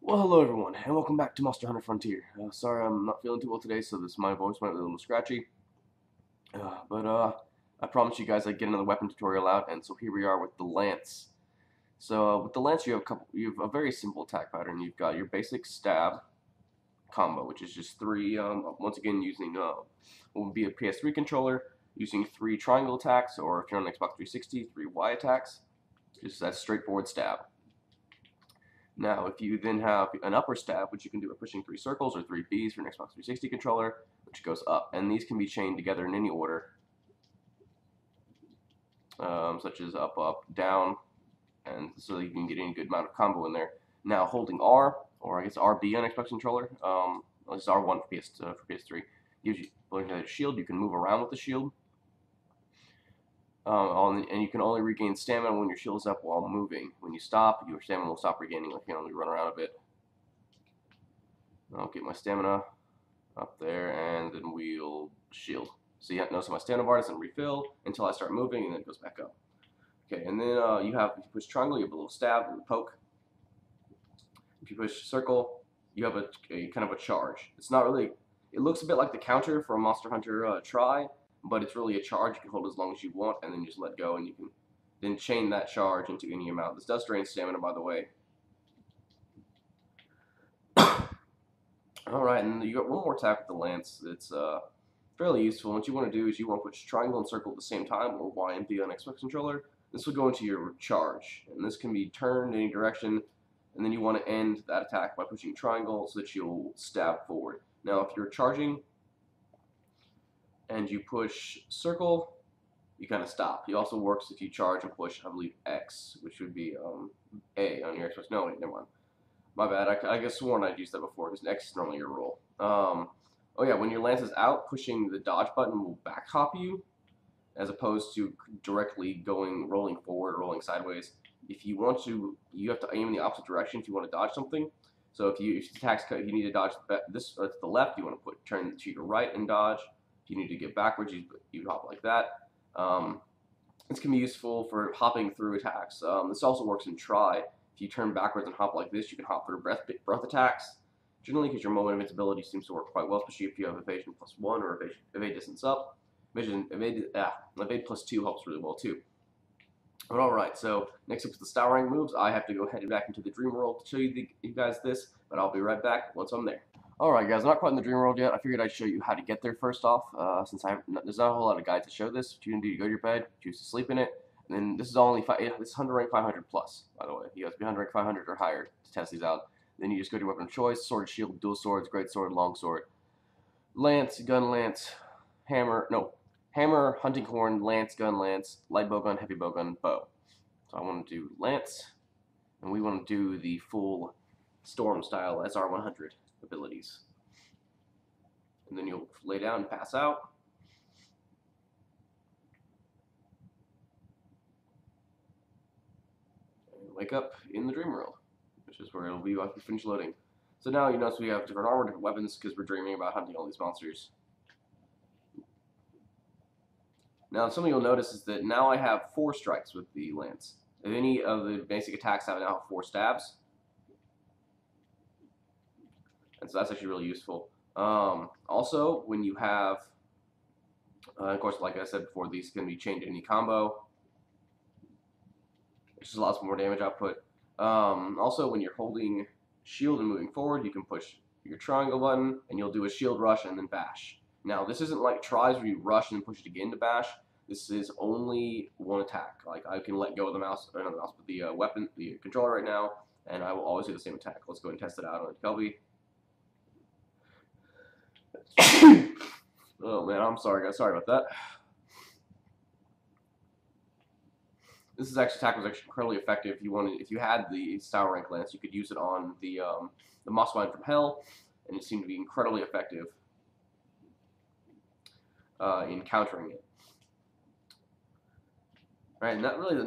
Well, hello everyone, and welcome back to Monster Hunter Frontier. Sorry I'm not feeling too well today, so my voice might be a little scratchy. But I promised you guys I'd get another weapon tutorial out, and so here we are with the Lance. So with the Lance, you have a very simple attack pattern. You've got your basic stab combo, which is just three. Once again, using what would be a PS3 controller, using 3 triangle attacks, or if you're on Xbox 360, 3 Y attacks. Just that straightforward stab. Now, if you then have an upper stab, which you can do by pushing 3 circles or 3 Bs for an Xbox 360 controller, which goes up, and these can be chained together in any order, such as up, up, down, and so you can get any good amount of combo in there. Now, holding R, or I guess RB on Xbox controller, this is R1 for PS3, gives you a shield. You can move around with the shield. And you can only regain stamina when your shield is up while moving. When you stop, your stamina will stop regaining. Like you can only run around a bit. I'll get my stamina up there, and then we'll shield. So you have to notice my stamina bar doesn't refill until I start moving, and then it goes back up. Okay, and then if you push triangle, you have a little stab and a poke. If you push circle, you have a kind of a charge. It's not really. It looks a bit like the counter for a Monster Hunter try. But it's really a charge. You can hold as long as you want, and then just let go, and you can then chain that charge into any amount. This does drain stamina, by the way. Alright, and you got one more attack with the Lance that's fairly useful. What you want to do is you want to push triangle and circle at the same time, or Y and B on Xbox controller. This will go into your charge, and this can be turned in any direction, and then you want to end that attack by pushing triangle so that you'll stab forward. Now, if you're charging and you push circle, you kind of stop. It also works if you charge and push, I believe, X, which would be A on your Xbox. No, wait, never mind. My bad. I guess sworn I'd used that before, because X is normally your roll. Oh yeah, when your Lance is out, pushing the dodge button will back hop you, as opposed to directly rolling forward, rolling sideways. If you want to, you have to aim in the opposite direction if you want to dodge something. So if the attack's cut, you need to dodge this to the left. You want to turn to your right and dodge. If you need to get backwards, you hop like that. This can be useful for hopping through attacks. This also works in try. If you turn backwards and hop like this, you can hop through breath attacks. Generally, because your moment of invincibility seems to work quite well, especially if you have evasion +1 or evade distance up. Evade +2 helps really well too. But alright, so next up is the style rank moves. I have to go head back into the dream world to show you guys this, but I'll be right back once I'm there. Alright guys, I'm not quite in the dream world yet. I figured I'd show you how to get there first off, since there's not a whole lot of guides to show this. What you can do, you go to your bed, choose to sleep in it, and then this is only this is Hunter rank 500 plus, by the way. You have to be Hunter rank 500 or higher to test these out. Then you just go to your weapon of choice: sword, shield, dual swords, great sword, long sword, lance, gun lance, hammer, hunting horn, lance, gun lance, light bow gun, heavy bow gun, bow. So I want to do lance, and we want to do the full storm style SR100 abilities. And then you'll lay down and pass out. And wake up in the dream world, which is where it'll be after you finish loading. So now you notice we have different armor, different weapons, because we're dreaming about hunting all these monsters. Now, something you'll notice is that now I have 4 strikes with the Lance. If any of the basic attacks, I now have 4 stabs. And so that's actually really useful. Also, when you have, of course, like I said before, these can be chained to any combo, which is lots more damage output. Also, when you're holding shield and moving forward, you can push your triangle button, and you'll do a shield rush and then bash. Now, this isn't like tries where you rush and then push it again to bash. This is only one attack. Like, I can let go of the mouse, or not the mouse, but the weapon, the controller right now, and I will always do the same attack. Let's go ahead and test it out on Kelby. Oh man, I'm sorry guys, sorry about that. This attack was actually incredibly effective. If you had the style rank Lance, you could use it on the Mossvine from Hell, and it seemed to be incredibly effective in countering it. Right, and that really,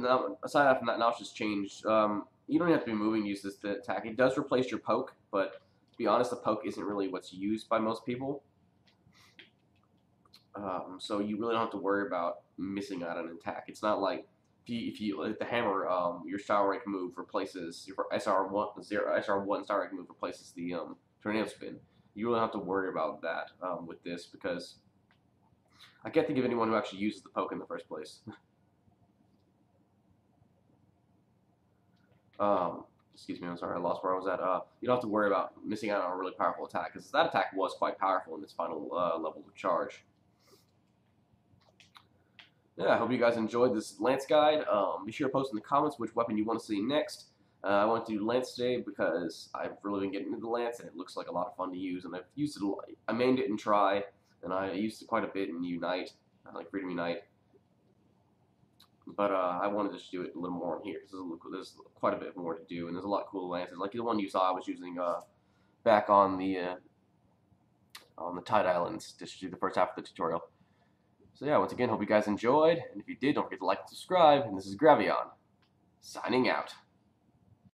aside from that, now it's just changed. You don't have to be moving to use this attack. It does replace your poke, but to be honest, the poke isn't really what's used by most people. So you really don't have to worry about missing out on an attack. It's not like if the hammer, your star rank move replaces your SR1 star rank move replaces the tornado spin. You don't have to worry about that with this because I can't think of anyone who actually uses the poke in the first place. Excuse me, I'm sorry, I lost where I was at. You don't have to worry about missing out on a really powerful attack because that attack was quite powerful in its final level of charge. Yeah, I hope you guys enjoyed this Lance guide. Be sure to post in the comments which weapon you want to see next. I went to do Lance today because I've really been getting into the Lance, and it looks like a lot of fun to use. And I've used it. I mained it in Try, and I used it quite a bit in Unite, like Freedom Unite. But I wanted to just do it a little more in here. There's quite a bit more to do, and there's a lot of cool Lances. Like the one you saw I was using back on the Tide Islands just to do the first half of the tutorial. So yeah, once again, hope you guys enjoyed, and if you did, don't forget to like and subscribe, and this is Gravion, signing out.